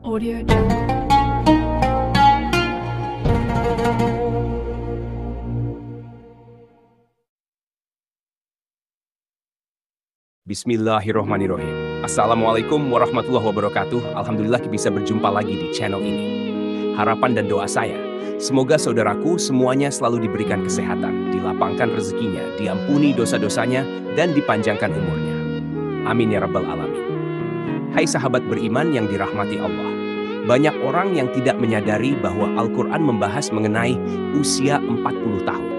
Audio Jungle. Bismillahirrohmanirrohim. Assalamualaikum warahmatullahi wabarakatuh. Alhamdulillah bisa berjumpa lagi di channel ini. Harapan dan doa saya, semoga saudaraku semuanya selalu diberikan kesehatan, dilapangkan rezekinya, diampuni dosa-dosanya, dan dipanjangkan umurnya. Amin ya rabbal alamin. Hai sahabat beriman yang dirahmati Allah. Banyak orang yang tidak menyadari bahwa Al-Quran membahas mengenai usia 40 tahun.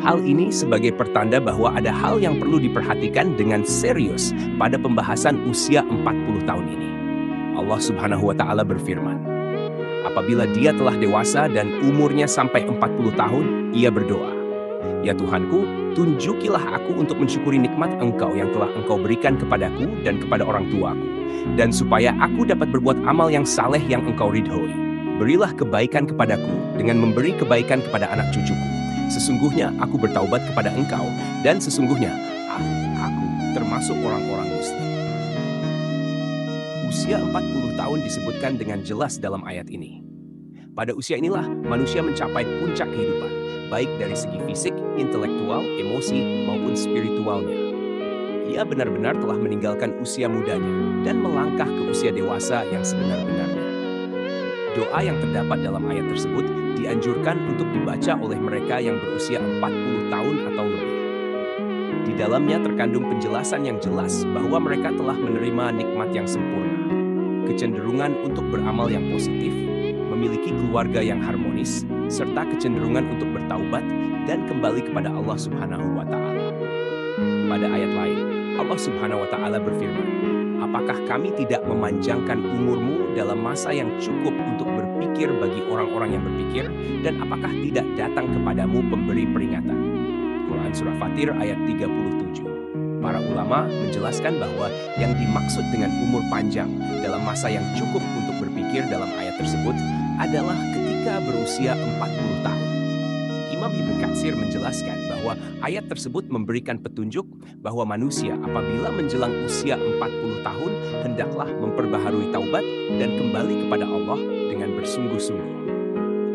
Hal ini sebagai pertanda bahwa ada hal yang perlu diperhatikan dengan serius pada pembahasan usia 40 tahun ini. Allah Subhanahu wa Ta'ala berfirman, apabila dia telah dewasa dan umurnya sampai 40 tahun, ia berdoa, ya Tuhanku, tunjukilah aku untuk mensyukuri nikmat Engkau yang telah Engkau berikan kepadaku dan kepada orang tuaku, dan supaya aku dapat berbuat amal yang saleh yang Engkau ridhoi. Berilah kebaikan kepadaku dengan memberi kebaikan kepada anak cucuku. Sesungguhnya aku bertaubat kepada Engkau, dan sesungguhnya aku termasuk orang-orang muslim. Usia 40 tahun disebutkan dengan jelas dalam ayat ini. Pada usia inilah manusia mencapai puncak kehidupan, baik dari segi fisik, intelektual, emosi, maupun spiritualnya. Ia benar-benar telah meninggalkan usia mudanya dan melangkah ke usia dewasa yang sebenar-benarnya. Doa yang terdapat dalam ayat tersebut dianjurkan untuk dibaca oleh mereka yang berusia 40 tahun atau lebih. Di dalamnya terkandung penjelasan yang jelas bahwa mereka telah menerima nikmat yang sempurna, kecenderungan untuk beramal yang positif, memiliki keluarga yang harmonis, serta kecenderungan untuk bertaubat dan kembali kepada Allah Subhanahu wa Ta'ala. Pada ayat lain, Allah Subhanahu wa Ta'ala berfirman, apakah kami tidak memanjangkan umurmu dalam masa yang cukup untuk berpikir bagi orang-orang yang berpikir, dan apakah tidak datang kepadamu pemberi peringatan? Quran Surah Fatir ayat 37. Para ulama menjelaskan bahwa yang dimaksud dengan umur panjang dalam masa yang cukup untuk berpikir dalam ayat tersebut adalah ketika berusia 40 tahun. Imam Ibnu Katsir menjelaskan bahwa ayat tersebut memberikan petunjuk bahwa manusia apabila menjelang usia 40 tahun hendaklah memperbaharui taubat dan kembali kepada Allah dengan bersungguh-sungguh.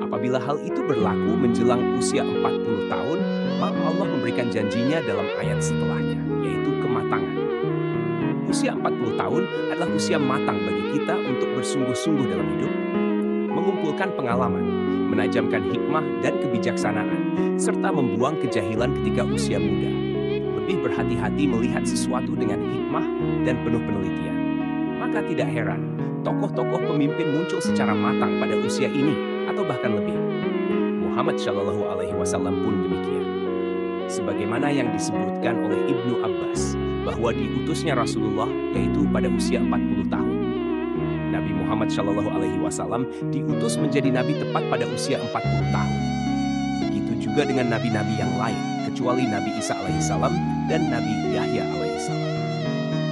Apabila hal itu berlaku menjelang usia 40 tahun, maka Allah memberikan janjinya dalam ayat setelahnya, yaitu kematangan. Usia 40 tahun adalah usia matang bagi kita untuk bersungguh-sungguh dalam hidup, mengumpulkan pengalaman, menajamkan hikmah dan kebijaksanaan, serta membuang kejahilan ketika usia muda. Lebih berhati-hati melihat sesuatu dengan hikmah dan penuh penelitian. Maka tidak heran, tokoh-tokoh pemimpin muncul secara matang pada usia ini, atau bahkan lebih. Muhammad Shallallahu Alaihi Wasallam pun demikian. Sebagaimana yang disebutkan oleh Ibnu Abbas, bahwa diutusnya Rasulullah yaitu pada usia 40 tahun. Nabi Muhammad Shallallahu Alaihi Wasallam diutus menjadi nabi tepat pada usia 40 tahun. Begitu juga dengan nabi-nabi yang lain, kecuali Nabi Isa alaihissalam dan Nabi Yahya alaihissalam.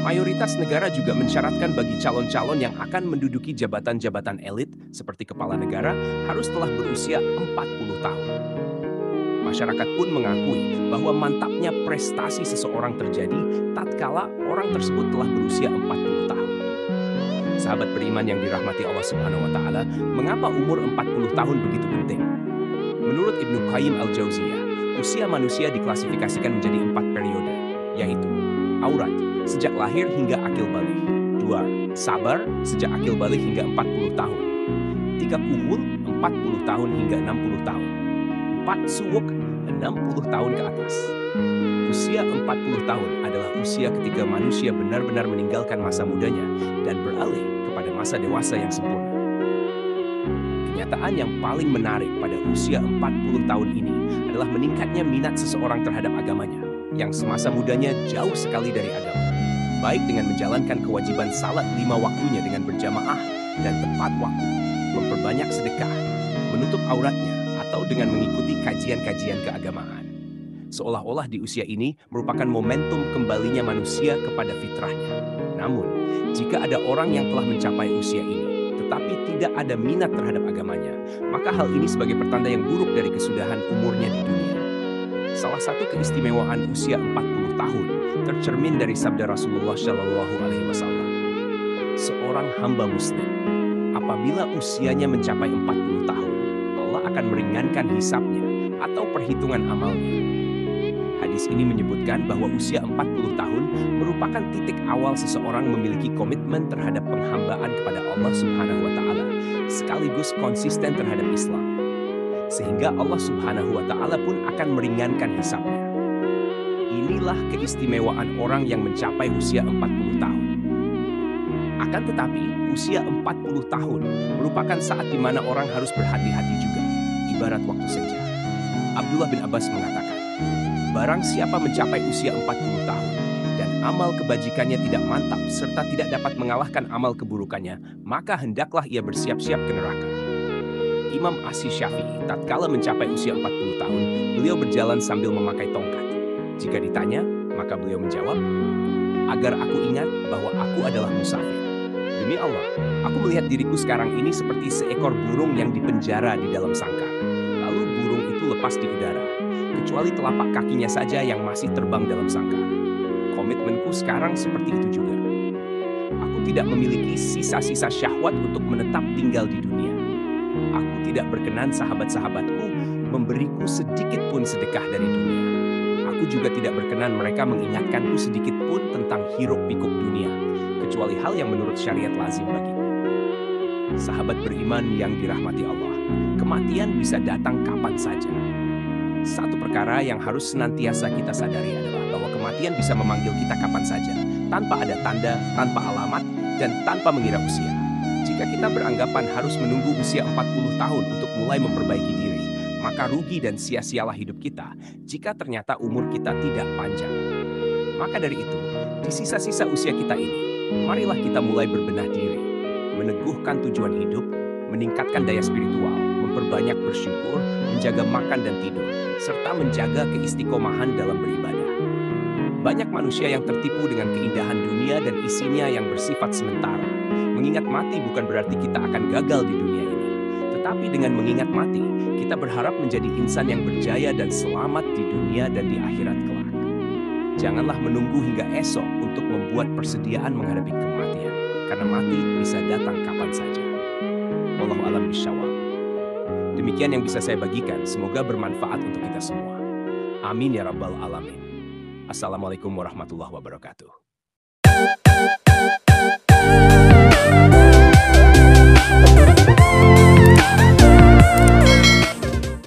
Mayoritas negara juga mensyaratkan bagi calon-calon yang akan menduduki jabatan-jabatan elit seperti kepala negara harus telah berusia 40 tahun. Masyarakat pun mengakui bahwa mantapnya prestasi seseorang terjadi tatkala orang tersebut telah berusia 40 tahun. Sahabat beriman yang dirahmati Allah Subhanahu wa Ta'ala, mengapa umur 40 tahun begitu penting? Menurut Ibnu Qayyim al-Jauziyah, usia manusia diklasifikasikan menjadi 4 periode, yaitu aurat, sejak lahir hingga akil balik. 2. Sabar, sejak akil balik hingga 40 tahun. 3. Kuhul, 40 tahun hingga 60 tahun. 4. Suwuk, 60 tahun ke atas. Usia 40 tahun adalah usia ketika manusia benar-benar meninggalkan masa mudanya dan beralih kepada masa dewasa yang sempurna. Kenyataan yang paling menarik pada usia 40 tahun ini adalah meningkatnya minat seseorang terhadap agamanya, yang semasa mudanya jauh sekali dari agama. Baik dengan menjalankan kewajiban salat 5 waktunya dengan berjamaah dan tepat waktu, memperbanyak sedekah, menutup auratnya, atau dengan mengikuti kajian-kajian keagamaan. Seolah-olah di usia ini merupakan momentum kembalinya manusia kepada fitrahnya. Namun, jika ada orang yang telah mencapai usia ini, tetapi tidak ada minat terhadap agamanya, maka hal ini sebagai pertanda yang buruk dari kesudahan umurnya di dunia. Salah satu keistimewaan usia 40 tahun tercermin dari sabda Rasulullah Shallallahu Alaihi Wasallam. Seorang hamba muslim apabila usianya mencapai 40 tahun, Allah akan meringankan hisabnya atau perhitungan amalnya. Hadis ini menyebutkan bahwa usia 40 tahun merupakan titik awal seseorang memiliki komitmen terhadap penghambaan kepada Allah Subhanahu wa Ta'ala, sekaligus konsisten terhadap Islam. Sehingga Allah Subhanahu wa Ta'ala pun akan meringankan hisabnya. Inilah keistimewaan orang yang mencapai usia 40 tahun. Akan tetapi, usia 40 tahun merupakan saat di mana orang harus berhati-hati juga, ibarat waktu senja. Abdullah bin Abbas mengatakan, barang siapa mencapai usia 40 tahun dan amal kebajikannya tidak mantap serta tidak dapat mengalahkan amal keburukannya, maka hendaklah ia bersiap-siap ke neraka. Imam Asy-Syafi'i tatkala mencapai usia 40 tahun, beliau berjalan sambil memakai tongkat. Jika ditanya, maka beliau menjawab, agar aku ingat bahwa aku adalah musafir. Demi Allah, aku melihat diriku sekarang ini seperti seekor burung yang dipenjara di dalam sangkar. Lalu burung itu lepas di udara, kecuali telapak kakinya saja yang masih terbang dalam sangkar. Komitmenku sekarang seperti itu juga. Aku tidak memiliki sisa-sisa syahwat untuk menetap tinggal di dunia. Aku tidak berkenan sahabat-sahabatku memberiku sedikit pun sedekah dari dunia. Aku juga tidak berkenan mereka mengingatkanku sedikit pun tentang hiruk-pikuk dunia, kecuali hal yang menurut syariat lazim bagiku. Sahabat beriman yang dirahmati Allah, kematian bisa datang kapan saja. Satu perkara yang harus senantiasa kita sadari adalah bahwa kematian bisa memanggil kita kapan saja, tanpa ada tanda, tanpa alamat, dan tanpa mengira usia. Jika kita beranggapan harus menunggu usia 40 tahun untuk mulai memperbaiki diri, maka rugi dan sia-sialah hidup kita jika ternyata umur kita tidak panjang. Maka dari itu, di sisa-sisa usia kita ini, marilah kita mulai berbenah diri, meneguhkan tujuan hidup, meningkatkan daya spiritual, memperbanyak bersyukur, menjaga makan dan tidur, serta menjaga keistiqomahan dalam beribadah. Banyak manusia yang tertipu dengan keindahan dunia dan isinya yang bersifat sementara. Mengingat mati bukan berarti kita akan gagal di dunia ini. Tetapi dengan mengingat mati, kita berharap menjadi insan yang berjaya dan selamat di dunia dan di akhirat kelak. Janganlah menunggu hingga esok untuk membuat persediaan menghadapi kematian, karena mati bisa datang kapan saja. Wallahu a'lam bishawab. Demikian yang bisa saya bagikan, semoga bermanfaat untuk kita semua. Amin ya rabbal alamin. Assalamualaikum warahmatullahi wabarakatuh.